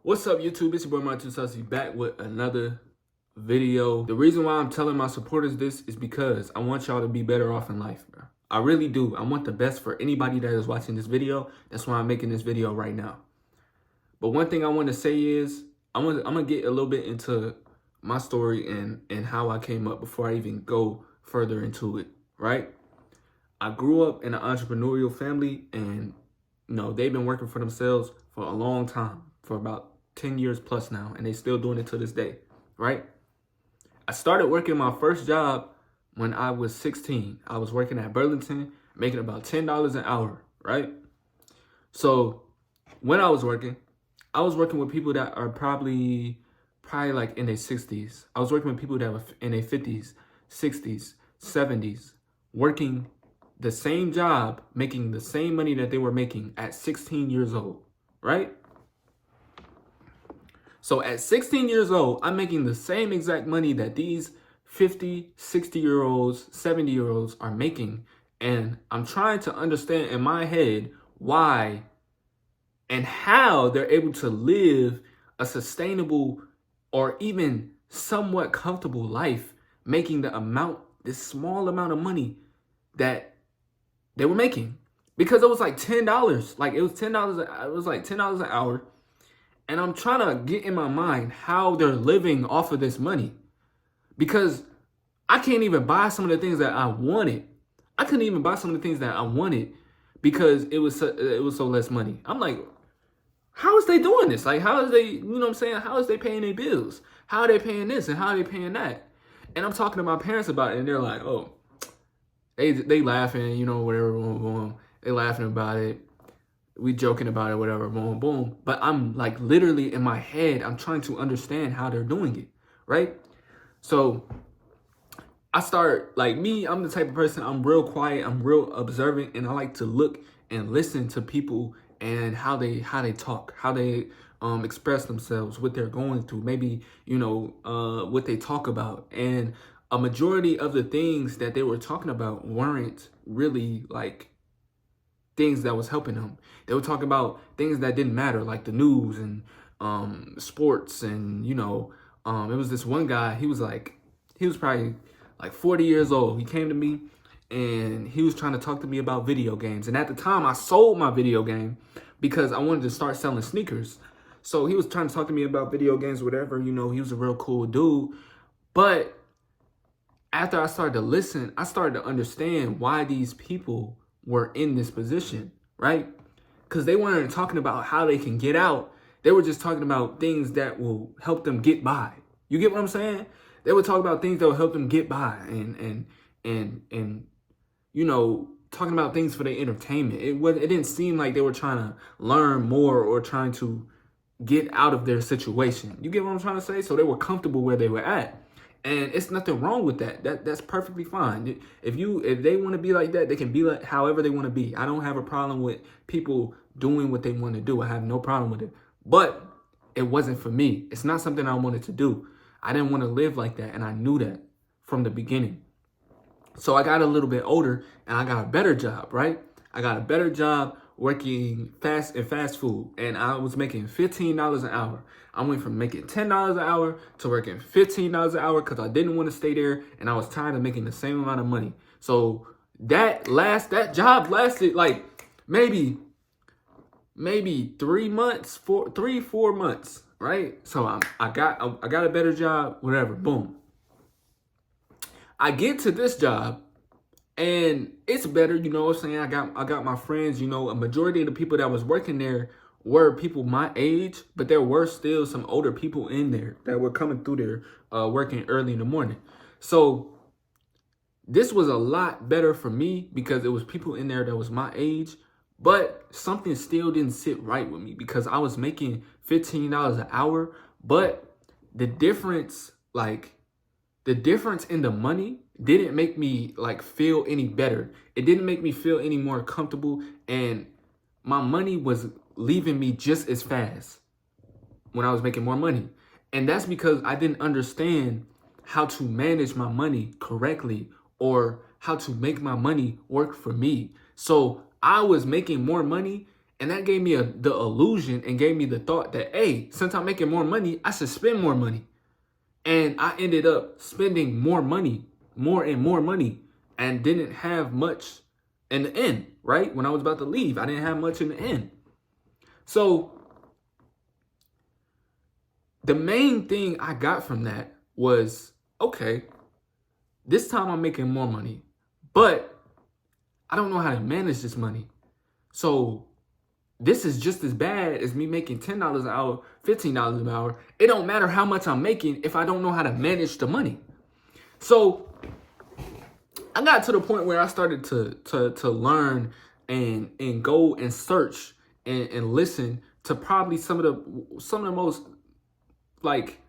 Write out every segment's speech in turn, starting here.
What's up, YouTube? It's your boy MarTooSaucy back with another video. The reason why I'm telling my supporters this is because I want y'all to be better off in life, bro. I really do. I want the best for anybody that is watching this video. That's why I'm making this video right now. But one thing I want to say is I'm gonna get a little bit into my story and how I came up before I even go further into it, right? I grew up in an entrepreneurial family, and they've been working for themselves for a long time, for about 10 years plus now, and they still doing it to this day, right? I started working my first job when I was 16. I was working at Burlington, making about $10 an hour, right? So when I was working with people that are probably like in their 60s. I was working with people that were in their 50s, 60s, 70s, working the same job, making the same money that they were making at 16 years old, right? So at 16 years old, I'm making the same exact money that these 50, 60-year-olds, 70-year-olds are making. And I'm trying to understand in my head why and how they're able to live a sustainable or even somewhat comfortable life, making this small amount of money that they were making. Because it was like $10. Like it was $10. It was like $10 an hour. And I'm trying to get in my mind how they're living off of this money. Because I can't even buy some of the things that I wanted. I couldn't even buy some of the things that I wanted because it was so less money. I'm like, how is they doing this? Like, how is they, you know what I'm saying? How is they paying their bills? How are they paying this and how are they paying that? And I'm talking to my parents about it, and they're like, oh, they laughing, whatever, boom, boom. They laughing about it. We joking about it, whatever, boom, boom. But I'm like literally in my head, I'm trying to understand how they're doing it, right? So I start, like me, I'm the type of person, I'm real quiet, I'm real observant, and I like to look and listen to people and how they talk, how they express themselves, what they're going through, maybe, what they talk about. And a majority of the things that they were talking about weren't really like things that was helping them. They were talking about things that didn't matter, like the news and sports. And, it was this one guy, he was probably like 40 years old. He came to me and he was trying to talk to me about video games. And at the time I sold my video game because I wanted to start selling sneakers. So he was trying to talk to me about video games, whatever, he was a real cool dude. But after I started to listen, I started to understand why these people were in this position, right? Because they weren't talking about how they can get out. They were just talking about things that will help them get by. You get what I'm saying? They would talk about things that will help them get by and talking about things for their entertainment. It didn't seem like they were trying to learn more or trying to get out of their situation. You get what I'm trying to say? So they were comfortable where they were at. And it's nothing wrong with that. That's perfectly fine. If they want to be like that, they can be like however they want to be. I don't have a problem with people doing what they want to do. I have no problem with it. But it wasn't for me. It's not something I wanted to do. I didn't want to live like that, and I knew that from the beginning. So I got a little bit older, and I got a better job, right? I got a better job working fast food, and I was making $15 an hour. I went from making $10 an hour to working $15 an hour because I didn't want to stay there, and I was tired of making the same amount of money. So that job lasted like maybe 3 months, 4 months, right? So I got a better job, whatever, boom. I get to this job, and it's better, you know what I'm saying? I got my friends, a majority of the people that was working there were people my age, but there were still some older people in there that were coming through there working early in the morning. So this was a lot better for me because it was people in there that was my age, but something still didn't sit right with me because I was making $15 an hour, but the difference in the money didn't make me like feel any better. It didn't make me feel any more comfortable, and my money was leaving me just as fast when I was making more money. And that's because I didn't understand how to manage my money correctly or how to make my money work for me. So I was making more money And that gave me the illusion and gave me the thought that, hey, since I'm making more money, I should spend more money. And I ended up spending more money, more and more money, and didn't have much in the end, right? When I was about to leave, I didn't have much in the end. So the main thing I got from that was, okay, this time I'm making more money, but I don't know how to manage this money. So this is just as bad as me making $10 an hour, $15 an hour. It don't matter how much I'm making if I don't know how to manage the money. So I got to the point where I started to learn and go and search and listen to probably some of the most like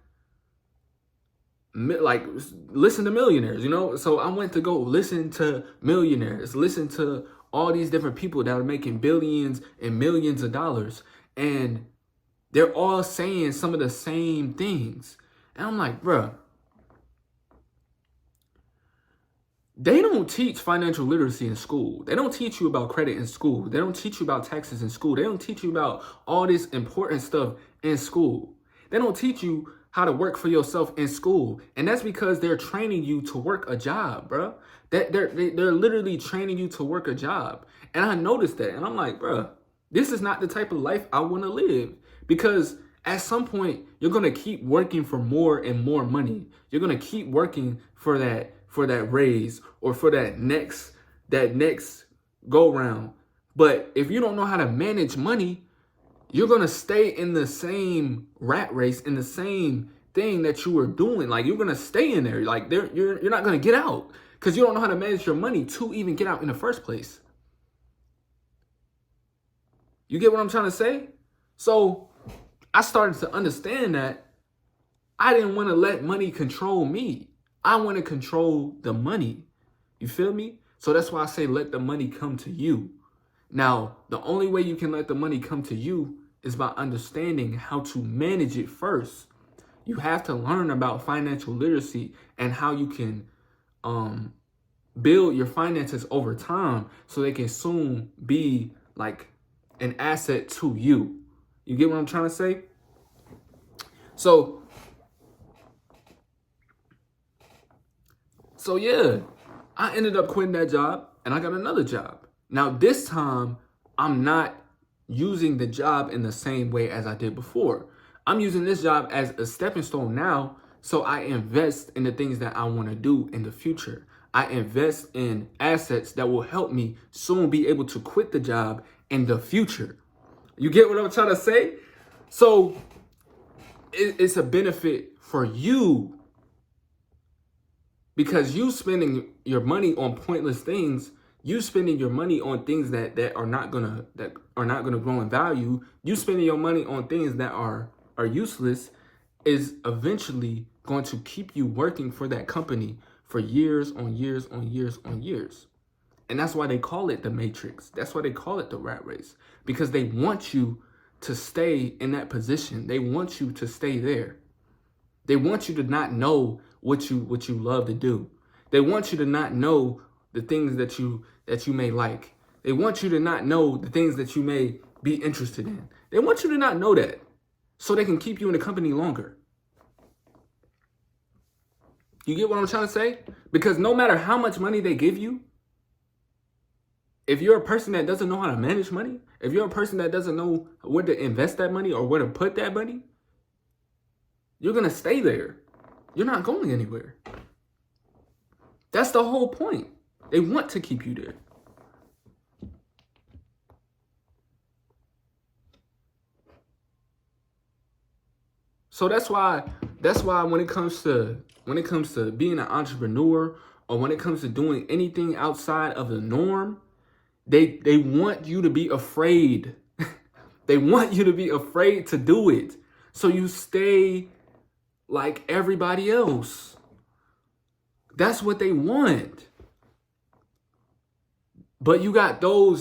listen to millionaires, you know? So I went to go listen to millionaires, listen to all these different people that are making billions and millions of dollars. And they're all saying some of the same things. And I'm like, bruh, they don't teach financial literacy in school. They don't teach you about credit in school. They don't teach you about taxes in school. They don't teach you about all this important stuff in school. They don't teach you how to work for yourself in school. And that's because they're training you to work a job, bro. They're literally training you to work a job. And I noticed that. And I'm like, bro, this is not the type of life I want to live. Because at some point, you're going to keep working for more and more money. You're going to keep working for that raise or for that next go round. But if you don't know how to manage money, you're going to stay in the same rat race, in the same thing that you were doing. Like, you're going to stay in there. Like, you're not going to get out because you don't know how to manage your money to even get out in the first place. You get what I'm trying to say? So I started to understand that I didn't want to let money control me. I want to control the money. You feel me? So that's why I say let the money come to you. Now, the only way you can let the money come to you is by understanding how to manage it first. You have to learn about financial literacy and how you can build your finances over time so they can soon be like an asset to you. You get what I'm trying to say? So yeah, I ended up quitting that job and I got another job. Now, this time, I'm not using the job in the same way as I did before. I'm using this job as a stepping stone now, so I invest in the things that I want to do in the future. I invest in assets that will help me soon be able to quit the job in the future. You get what I'm trying to say? So it's a benefit for you because you spending your money on pointless things. You spending your money on things that are not gonna grow in value. You spending your money on things that are useless is eventually going to keep you working for that company for years on years on years on years. And that's why they call it the matrix. That's why they call it the rat race, because they want you to stay in that position. They want you to stay there. They want you to not know what you love to do. They want you to not know the things that you may like. They want you to not know the things that you may be interested in. They want you to not know that so they can keep you in the company longer. You get what I'm trying to say? Because no matter how much money they give you, if you're a person that doesn't know how to manage money, if you're a person that doesn't know where to invest that money or where to put that money, you're going to stay there. You're not going anywhere. That's the whole point. They want to keep you there. So that's why when it comes to being an entrepreneur or when it comes to doing anything outside of the norm, they want you to be afraid. They want you to be afraid to do it. So you stay like everybody else. That's what they want. But you got a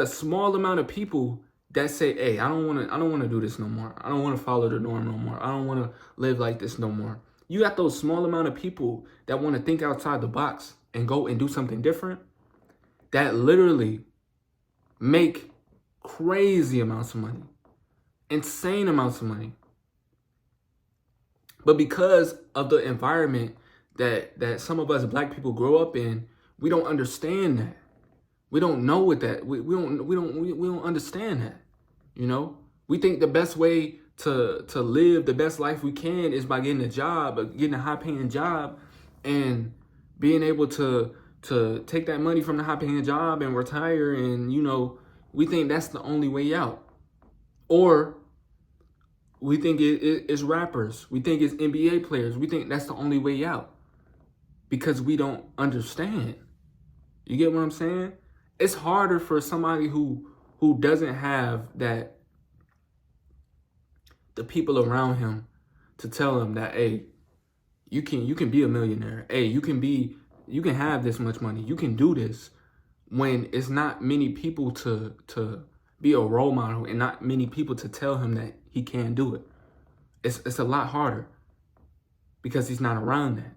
small amount of people that say, hey, I don't want to do this no more. I don't want to follow the norm no more. I don't want to live like this no more. You got those small amount of people that want to think outside the box and go and do something different. That literally make crazy amounts of money, insane amounts of money. But because of the environment that some of us black people grow up in, we don't understand that. We don't know what that we don't understand that. You know? We think the best way to live the best life we can is by getting a job, getting a high paying job, and being able to take that money from the high paying job and retire, and we think that's the only way out. Or we think it's rappers. We think it's NBA players. We think that's the only way out because we don't understand. You get what I'm saying? It's harder for somebody who doesn't have that, the people around him to tell him that, hey, you can be a millionaire. Hey, you can have this much money. You can do this, when it's not many people to be a role model and not many people to tell him that he can do it. It's a lot harder because he's not around that.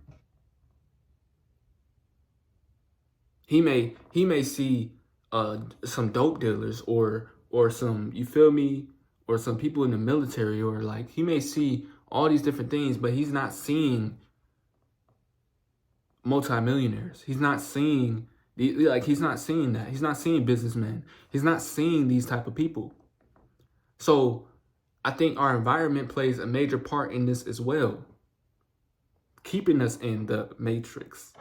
He may see some dope dealers or some, you feel me, or some people in the military, or like he may see all these different things, but he's not seeing multimillionaires. He's not seeing he's not seeing that. He's not seeing businessmen. He's not seeing these type of people. So I think our environment plays a major part in this as well, keeping us in the matrix.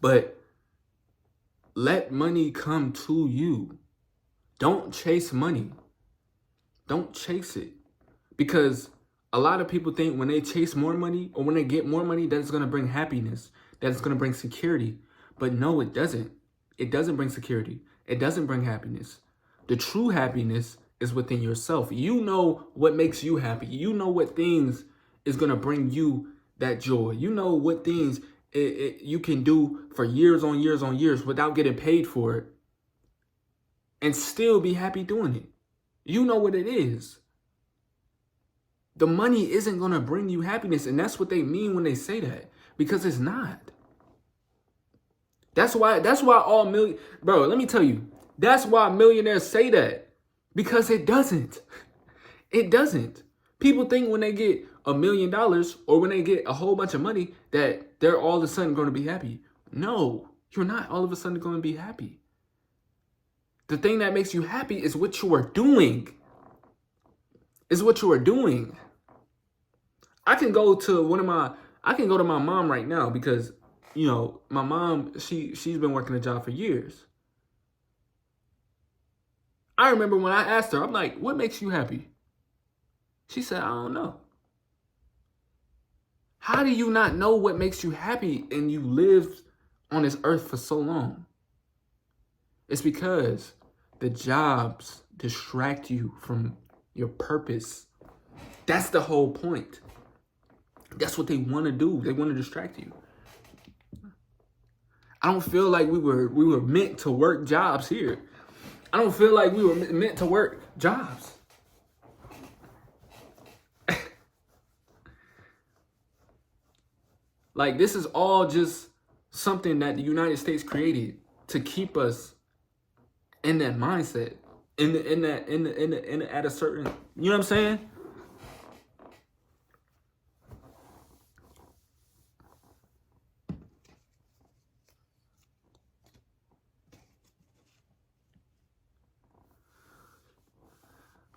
But let money come to you. Don't chase money. Don't chase it. Because a lot of people think when they chase more money or when they get more money, that it's going to bring happiness, that it's going to bring security. But no, it doesn't. It doesn't bring security. It doesn't bring happiness. The true happiness is within yourself. You know what makes you happy. You know what things is going to bring you that joy. You know what things you can do for years on years on years without getting paid for it and still be happy doing it. You know what it is. The money isn't going to bring you happiness, and that's what they mean when they say that, because it's not. That's why bro, let me tell you, that's why millionaires say that, because it doesn't. It doesn't. People think when they get $1 million or when they get a whole bunch of money that they're all of a sudden going to be happy. No, you're not all of a sudden going to be happy. The thing that makes you happy is what you are doing. Is what you are doing. I can go to my mom right now because, my mom, she's been working a job for years. I remember when I asked her, I'm like, what makes you happy? She said, I don't know. How do you not know what makes you happy and you lived on this earth for so long? It's because the jobs distract you from your purpose. That's the whole point. That's what they want to do. They want to distract you. I don't feel like we were meant to work jobs here. I don't feel like we were meant to work jobs. Like, this is all just something that the United States created to keep us in that mindset, at a certain, you know what I'm saying?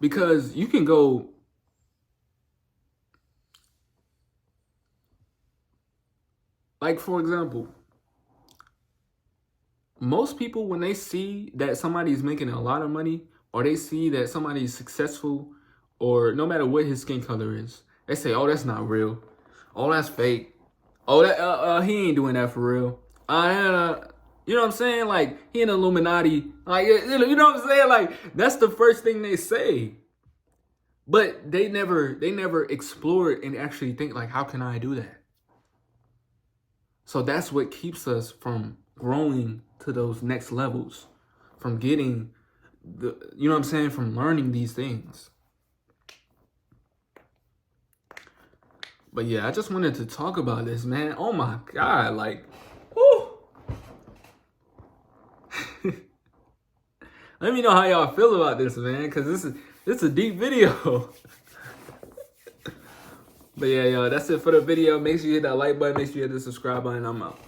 Because you can go, like, for example, most people, when they see that somebody's making a lot of money, or they see that somebody's successful, or no matter what his skin color is, they say, oh, that's not real. Oh, that's fake. Oh, that he ain't doing that for real. You know what I'm saying? Like, he an Illuminati. Like, you know what I'm saying? Like, that's the first thing they say. But they never explore it and actually think, like, how can I do that? So that's what keeps us from growing to those next levels, from getting you know what I'm saying, from learning these things. But yeah, I just wanted to talk about this, man. Oh my God, like, whoo. Let me know how y'all feel about this, man, because this is a deep video. But yeah, yo, that's it for the video. Make sure you hit that like button. Make sure you hit the subscribe button. I'm out.